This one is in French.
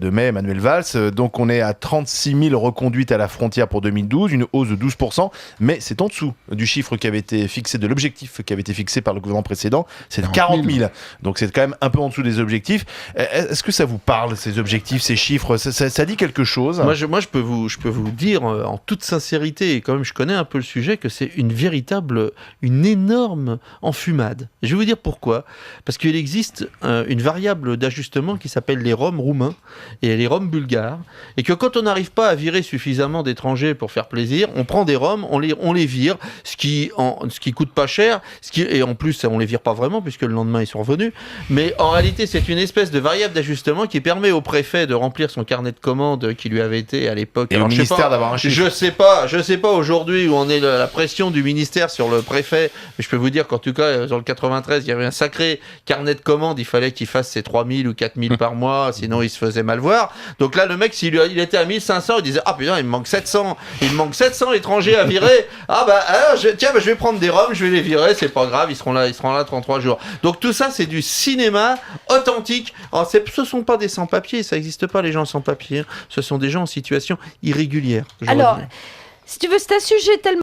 de mai, Manuel Valls. Donc on est à 36 000 reconduites à la frontière pour 2012, une hausse de 12%, mais c'est en dessous du chiffre qui avait été fixé, de l'objectif qui avait été fixé par le gouvernement précédent, c'est de 40 000. Donc c'est quand même un peu en dessous des objectifs. Est-ce que ça vous parle, ces objectifs, ces chiffres, ça dit quelque chose? Moi, je peux vous dire en toute sincérité, et quand même je connais un peu le sujet, que c'est une énorme enfumade. Je vais vous dire pourquoi. Parce qu'il existe une variable d'ajustement qui s'appelle les Roms roumains et les Roms bulgares, et que quand on n'arrive pas à virer suffisamment d'étrangers pour faire plaisir, on prend des Roms, on les vire, ce qui coûte pas cher, et en plus on les vire pas vraiment puisque le lendemain ils sont revenus. Mais en réalité, c'est une espèce de variable d'ajustement qui permet au préfet de remplir son carnet de commandes qui lui avait été à l'époque. Et au ministère d'avoir un chiffre. Je sais pas aujourd'hui où en est la pression du ministère sur le préfet, mais je peux vous dire qu'en tout cas, dans le 93, il y avait un sacré carnet de commandes, il fallait qu'il fasse ses 3 000 ou 4 000 par mois, sinon il se faisait mal voir. Donc là, le mec, s'il était à 1500, il disait « Ah putain, il me manque 700 étrangers à virer. Ah bah, alors, je vais prendre des Roms, je vais les virer, c'est pas grave, ils seront là 33 jours. » Donc tout ça, c'est du cinéma authentique. Alors, ce sont pas des sans-papiers, ça n'existe pas les gens sans-papiers, ce sont des gens en situation irrégulière. Alors, si tu veux, c'est un sujet tellement